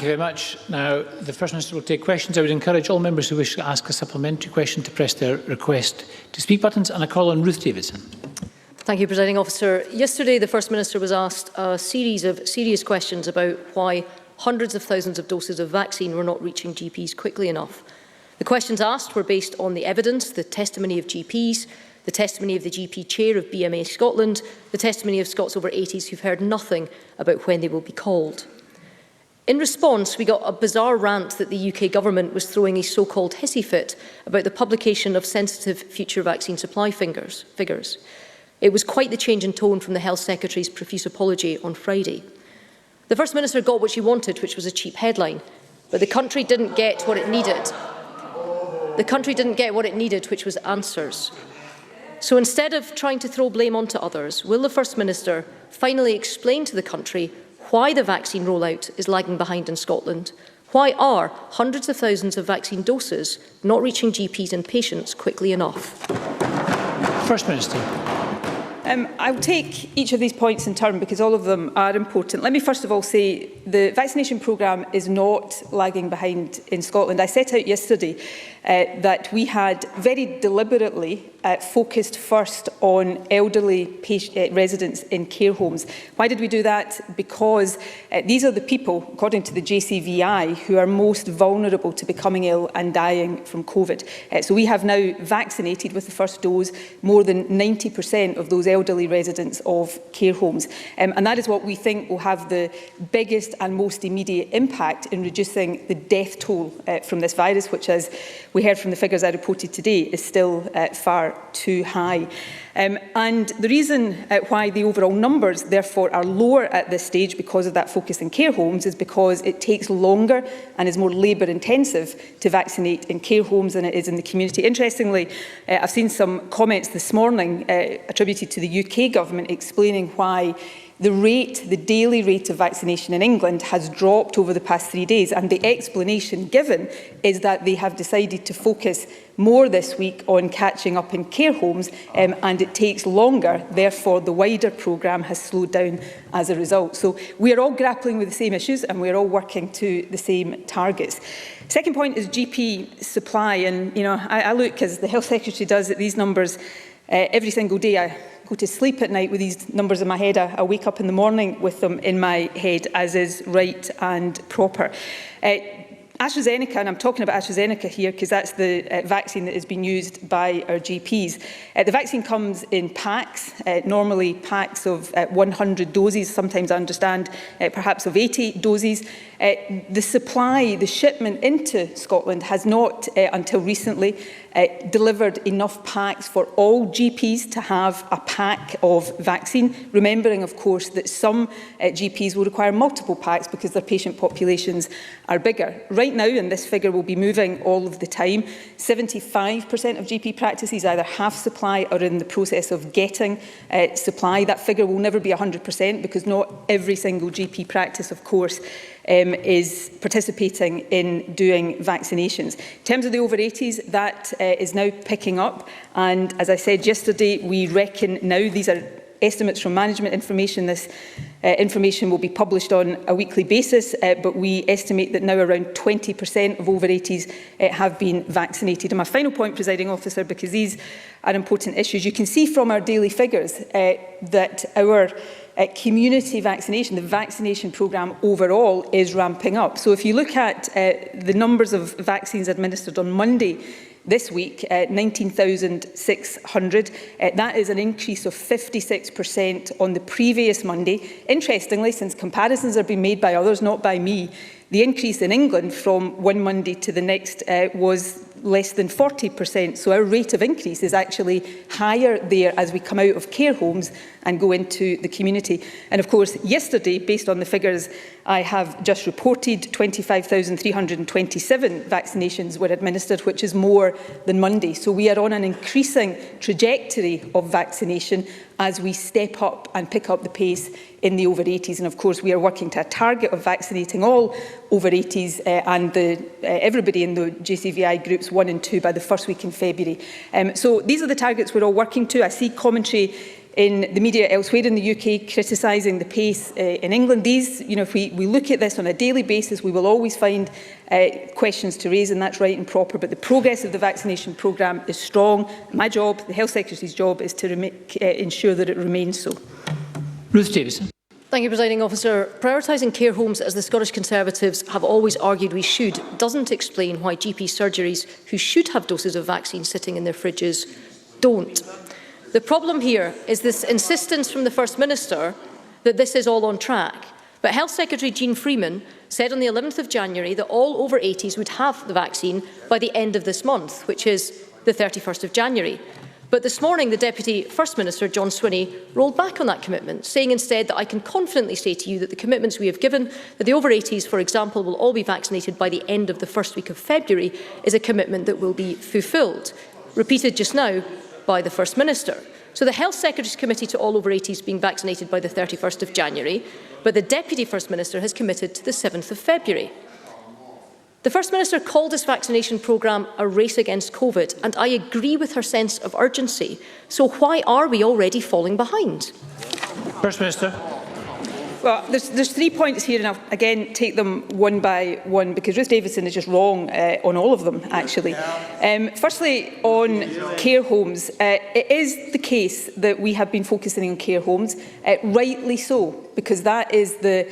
Thank you very much. Now, the First Minister will take questions. I would encourage all members who wish to ask a supplementary question to press their request to speak buttons, and I call on Ruth Davidson. Thank you, Presiding Officer. Yesterday, the First Minister was asked a series of serious questions about why hundreds of thousands of doses of vaccine were not reaching GPs quickly enough. The questions asked were based on the evidence, the testimony of GPs, the testimony of the GP chair of BMA Scotland, the testimony of Scots over 80s who've heard nothing about when they will be called. In response, we got a bizarre rant that the UK government was throwing a so-called hissy fit about the publication of sensitive future vaccine supply figures. It was quite the change in tone from the Health Secretary's profuse apology on Friday. The First Minister got what she wanted, which was a cheap headline, but the country didn't get what it needed. The country didn't get what it needed, which was answers. So instead of trying to throw blame onto others, will the First Minister finally explain to the country why the vaccine rollout is lagging behind in Scotland? Why are hundreds of thousands of vaccine doses not reaching GPs and patients quickly enough? First Minister. I'll take each of these points in turn because all of them are important. Let me first of all say the vaccination programme is not lagging behind in Scotland. I set out yesterday that we had very deliberately focused first on elderly residents in care homes. Why did we do that? Because these are the people, according to the JCVI, who are most vulnerable to becoming ill and dying from COVID. So we have now vaccinated with the first dose more than 90% of those elderly residents of care homes. And that is what we think will have the biggest and most immediate impact in reducing the death toll from this virus, which, as we heard from the figures I reported today, is still far too high. And the reason why the overall numbers, therefore, are lower at this stage because of that focus in care homes is because it takes longer and is more labour-intensive to vaccinate in care homes than it is in the community. Interestingly, I've seen some comments this morning attributed to the UK government explaining why the daily rate of vaccination in England has dropped over the past 3 days, and the explanation given is that they have decided to focus more this week on catching up in care homes, and it takes longer. Therefore, the wider programme has slowed down as a result. So we are all grappling with the same issues and we are all working to the same targets. Second point is GP supply, and I look, as the Health Secretary does, at these numbers every single day. I go to sleep at night with these numbers in my head. I wake up in the morning with them in my head, as is right and proper. AstraZeneca, and I'm talking about AstraZeneca here because that's the vaccine that is being used by our GPs. The vaccine comes in packs, normally packs of 100 doses, sometimes I understand perhaps of 80 doses. The supply, the shipment into Scotland has not, until recently, delivered enough packs for all GPs to have a pack of vaccine, remembering, of course, that some GPs will require multiple packs because their patient populations are bigger. Right now, and this figure will be moving all of the time, 75% of GP practices either have supply or are in the process of getting supply. That figure will never be 100% because not every single GP practice, of course, is participating in doing vaccinations. In terms of the over 80s, that is now picking up, and as I said yesterday, we reckon now, these are estimates from management information, this information will be published on a weekly basis, but we estimate that now around 20% of over 80s have been vaccinated. And my final point, Presiding Officer, because these are important issues, you can see from our daily figures that our community vaccination, the vaccination programme overall, is ramping up. So if you look at the numbers of vaccines administered on Monday this week, 19,600. That is an increase of 56% on the previous Monday. Interestingly, since comparisons are being made by others, not by me, the increase in England from one Monday to the next was less than 40%. So our rate of increase is actually higher there as we come out of care homes and go into the community. And of course, yesterday, based on the figures I have just reported, 25,327 vaccinations were administered, which is more than Monday. So we are on an increasing trajectory of vaccination as we step up and pick up the pace in the over 80s. And of course, we are working to a target of vaccinating all over 80s and everybody in the JCVI groups 1 and 2 by the first week in February. So these are the targets we're all working to. I see commentary in the media elsewhere in the UK criticising the pace in England. These, if we look at this on a daily basis, we will always find questions to raise, and that's right and proper. But the progress of the vaccination programme is strong. My job, the Health Secretary's job, is to ensure that it remains so. Ruth Davidson. Thank you, Presiding Officer. Prioritising care homes, as the Scottish Conservatives have always argued we should, doesn't explain why GP surgeries who should have doses of vaccine sitting in their fridges don't. The problem here is this insistence from the First Minister that this is all on track. But Health Secretary Jean Freeman said on the 11th of January that all over 80s would have the vaccine by the end of this month, which is the 31st of January. But this morning, the Deputy First Minister, John Swinney, rolled back on that commitment, saying instead that I can confidently say to you that the commitments we have given, that the over 80s, for example, will all be vaccinated by the end of the first week of February, is a commitment that will be fulfilled. Repeated just now by the First Minister. So the Health Secretary's committed to all over 80s being vaccinated by the 31st of January, but the Deputy First Minister has committed to the 7th of February. The First Minister called this vaccination programme a race against COVID, and I agree with her sense of urgency. So why are we already falling behind? First Minister. Well, there's 3 points here, and I'll again take them one by one, because Ruth Davidson is just wrong on all of them, actually. Firstly, on care homes, it is the case that we have been focusing on care homes, rightly so, because that is the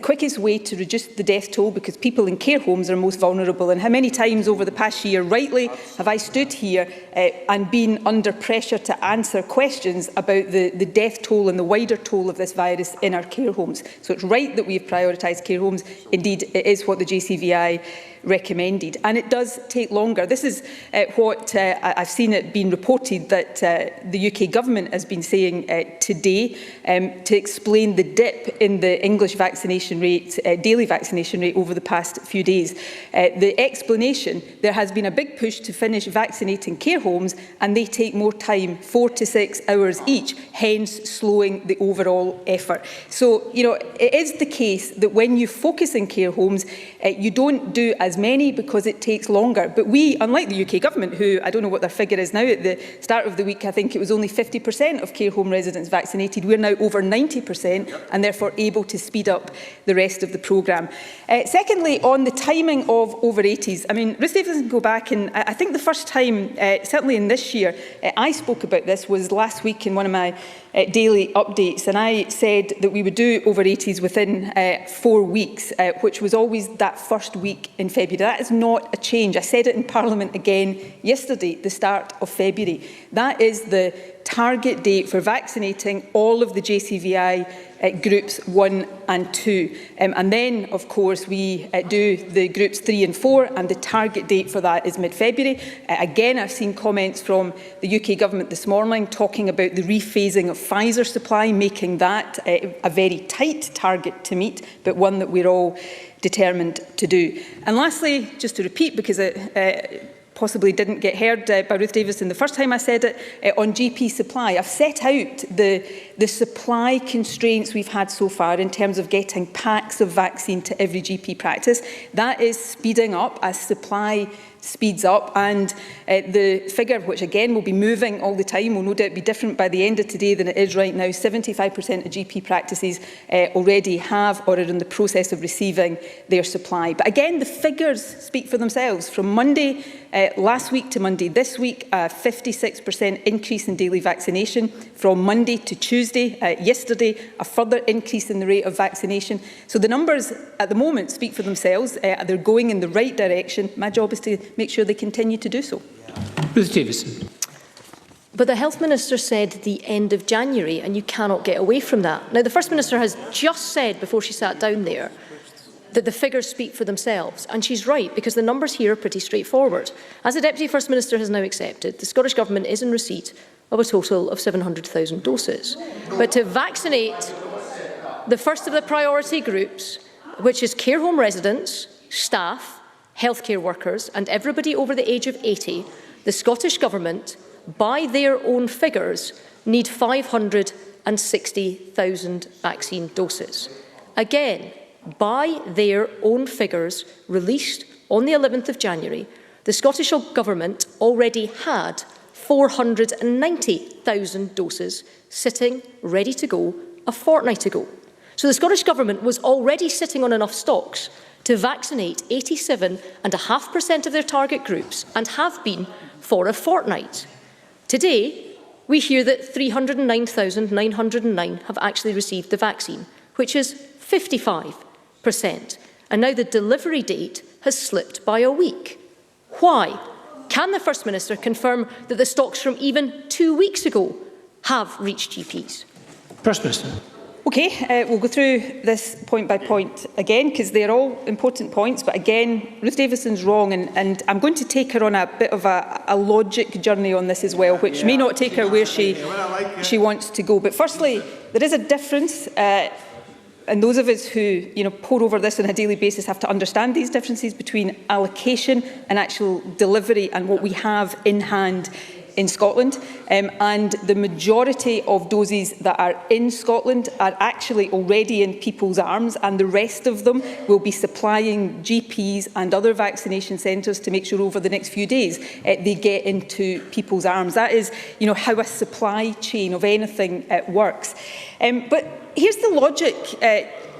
quickest way to reduce the death toll, because people in care homes are most vulnerable. And how many times over the past year, rightly, have I stood here and been under pressure to answer questions about the death toll and the wider toll of this virus in our care homes. So it's right that we have prioritised care homes. Indeed, it is what the JCVI recommended, and it does take longer. This is what I've seen it being reported that the UK government has been saying today to explain the dip in the English vaccination rate, daily vaccination rate over the past few days. The explanation: there has been a big push to finish vaccinating care homes, and they take more time, 4 to 6 hours each, hence slowing the overall effort. So, it is the case that when you focus in care homes, you don't do as many because it takes longer. But we, unlike the UK government, who I don't know what their figure is now, at the start of the week I think it was only 50% of care home residents vaccinated, we're now over 90% and therefore able to speed up the rest of the programme. Secondly, on the timing of over 80s, I mean, Ruth Davidson can go back, and I think the first time, certainly in this year, I spoke about this was last week in one of my daily updates, and I said that we would do over 80s within 4 weeks, which was always that first week in February. That is not a change. I said it in Parliament again yesterday, the start of February. That is the target date for vaccinating all of the JCVI groups 1 and 2. And then, of course, we do the groups 3 and 4, and the target date for that is mid-February. Again, I've seen comments from the UK government this morning talking about the rephasing of Pfizer supply, making that a very tight target to meet, but one that we're all determined to do. And lastly, just to repeat, because it possibly didn't get heard by Ruth Davidson the first time I said it, on GP supply. I've set out the supply constraints we've had so far in terms of getting packs of vaccine to every GP practice. That is speeding up as supply speeds up, and the figure, which again will be moving all the time, will no doubt be different by the end of today than it is right now. 75% of GP practices already have or are in the process of receiving their supply. But again, the figures speak for themselves. From Monday last week to Monday this week, a 56% increase in daily vaccination. From Monday to Tuesday, yesterday, a further increase in the rate of vaccination. So the numbers at the moment speak for themselves. They're going in the right direction. My job is to make sure they continue to do so. Ruth Davidson. But the Health Minister said the end of January, and you cannot get away from that. Now, the First Minister has just said before she sat down there that the figures speak for themselves, and she's right, because the numbers here are pretty straightforward. As the Deputy First Minister has now accepted, the Scottish Government is in receipt of a total of 700,000 doses. But to vaccinate the first of the priority groups, which is care home residents, staff, healthcare workers and everybody over the age of 80, the Scottish Government, by their own figures, need 560,000 vaccine doses. Again, by their own figures released on the 11th of January, the Scottish Government already had 490,000 doses sitting ready to go a fortnight ago. So the Scottish Government was already sitting on enough stocks to vaccinate 87.5% of their target groups and have been for a fortnight. Today, we hear that 309,909 have actually received the vaccine, which is 55%. And now the delivery date has slipped by a week. Why? Can the First Minister confirm that the stocks from even 2 weeks ago have reached GPs? First Minister. Okay, we'll go through this point by point again, because they're all important points. But again, Ruth Davidson's wrong, and I'm going to take her on a bit of a logic journey on this as well, which may not take her where she wants to go. But firstly, there is a difference, and those of us who pore over this on a daily basis have to understand these differences between allocation and actual delivery and what we have in hand in Scotland, and the majority of doses that are in Scotland are actually already in people's arms, and the rest of them will be supplying GPs and other vaccination centres to make sure over the next few days they get into people's arms. That is, how a supply chain of anything works. But here's the logic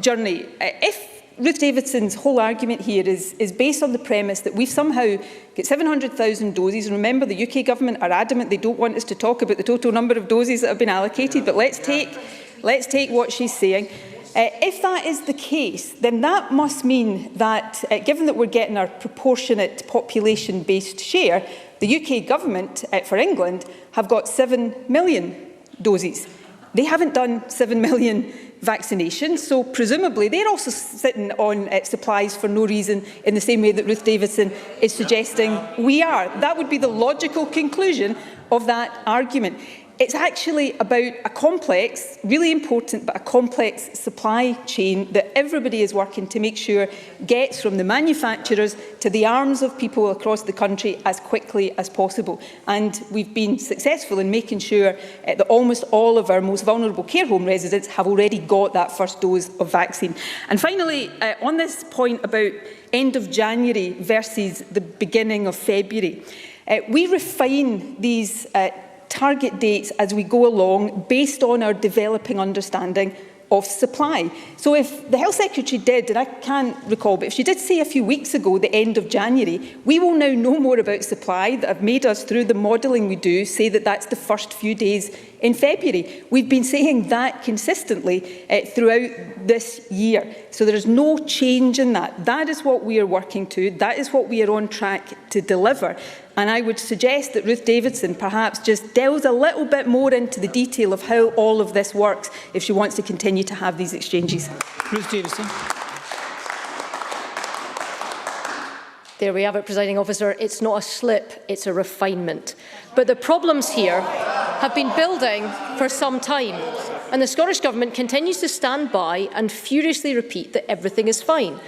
journey. If Ruth Davidson's whole argument here is based on the premise that we've somehow got 700,000 doses. And remember, the UK government are adamant they don't want us to talk about the total number of doses that have been allocated, but let's take what she's saying. If that is the case, then that must mean that, given that we're getting our proportionate population-based share, the UK government for England have got 7 million doses. They haven't done 7 million vaccinations, so presumably they're also sitting on supplies for no reason, in the same way that Ruth Davidson is suggesting we are. That would be the logical conclusion of that argument. It's actually about a complex, really important, but a complex supply chain that everybody is working to make sure gets from the manufacturers to the arms of people across the country as quickly as possible. And we've been successful in making sure that almost all of our most vulnerable care home residents have already got that first dose of vaccine. And finally, on this point about end of January versus the beginning of February, we refine these target dates as we go along based on our developing understanding of supply. So if the Health Secretary did, and I can't recall, but if she did say a few weeks ago the end of January, we will now know more about supply that have made us, through the modelling we do, say that that's the first few days in February. We've been saying that consistently throughout this year. So there is no change in that. That is what we are working to. That is what we are on track to deliver. And I would suggest that Ruth Davidson perhaps just delves a little bit more into the detail of how all of this works if she wants to continue to have these exchanges. Ruth Davidson. There we have it, Presiding Officer. It's not a slip, it's a refinement. But the problems here have been building for some time, and the Scottish Government continues to stand by and furiously repeat that everything is fine.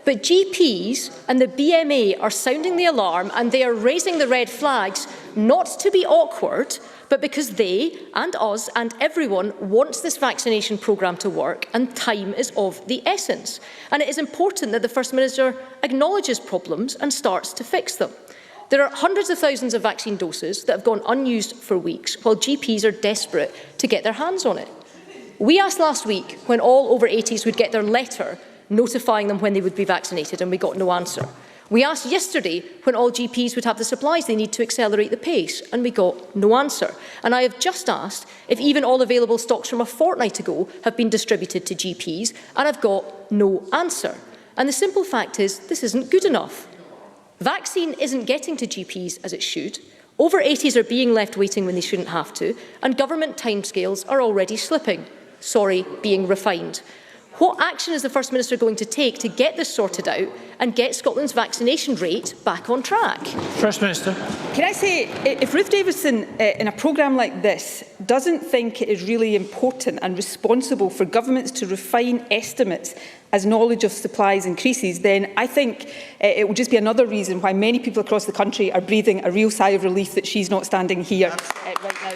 But GPs and the BMA are sounding the alarm, and they are raising the red flags, not to be awkward, but because they and us and everyone wants this vaccination programme to work, and time is of the essence. And it is important that the First Minister acknowledges problems and starts to fix them. There are hundreds of thousands of vaccine doses that have gone unused for weeks, while GPs are desperate to get their hands on it. We asked last week when all over 80s would get their letter notifying them when they would be vaccinated, and we got no answer. We asked yesterday when all GPs would have the supplies they need to accelerate the pace, and we got no answer. And I have just asked if even all available stocks from a fortnight ago have been distributed to GPs, and I've got no answer. And the simple fact is, this isn't good enough. Vaccine isn't getting to GPs as it should. Over 80s are being left waiting when they shouldn't have to, and government timescales are already slipping. Sorry, being refined. What action is the First Minister going to take to get this sorted out and get Scotland's vaccination rate back on track? First Minister. Can I say, if Ruth Davidson, in a programme like this, doesn't think it is really important and responsible for governments to refine estimates as knowledge of supplies increases, then I think it will just be another reason why many people across the country are breathing a real sigh of relief that she's not standing here right now.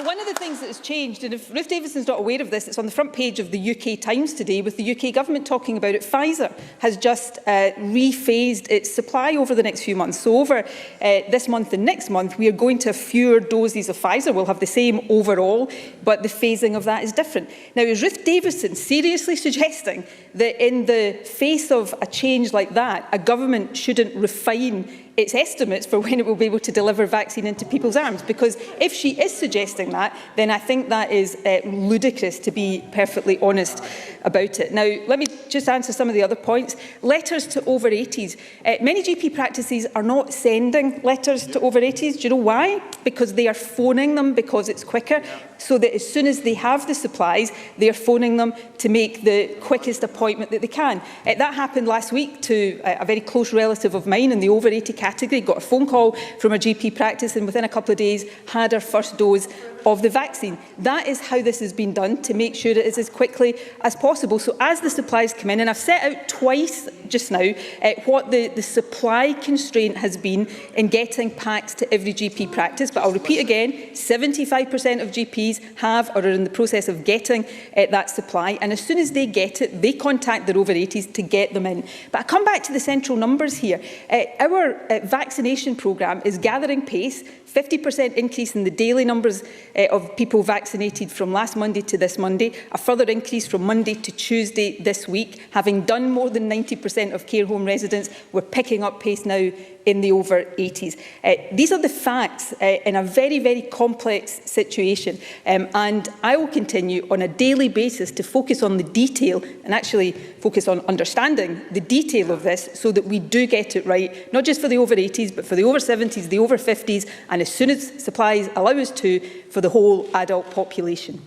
One of the things that has changed, and if Ruth Davidson's not aware of this, it's on the front page of the UK Times today with the UK government talking about it. Pfizer has just rephased its supply over the next few months. So over this month and next month, we are going to have fewer doses of Pfizer. We'll have the same overall, but the phasing of that is different. Now, is Ruth Davidson seriously suggesting that in the face of a change like that, a government shouldn't refine its estimates for when it will be able to deliver vaccine into people's arms? Because if she is suggesting that, then I think that is ludicrous, to be perfectly honest about it. Now, let me just answer some of the other points. Letters to over 80s. Many GP practices are not sending letters to over 80s. Do you know why? Because they are phoning them because it's quicker. So that as soon as they have the supplies, they are phoning them to make the quickest appointment that they can. That happened last week to a very close relative of mine in the over 80 category. Got a phone call from a GP practice and within a couple of days had her first dose of the vaccine. That is how this has been done, to make sure it is as quickly as possible. So as the supplies come in, and I've set out twice just now what the supply constraint has been in getting packs to every GP practice, but I'll repeat again, 75% of GPs have or are in the process of getting that supply, and as soon as they get it, they contact their over 80s to get them in. But I come back to the central numbers here. Our vaccination programme is gathering pace. 50% increase in the daily numbers of people vaccinated from last Monday to this Monday, a further increase from Monday to Tuesday this week. Having done more than 90% of care home residents, we're picking up pace now in the over 80s. These are the facts in a very, very complex situation, and I will continue on a daily basis to focus on the detail and actually focus on understanding the detail of this so that we do get it right, not just for the over 80s, but for the over 70s, the over 50s, and as soon as supplies allow us to, for the whole adult population.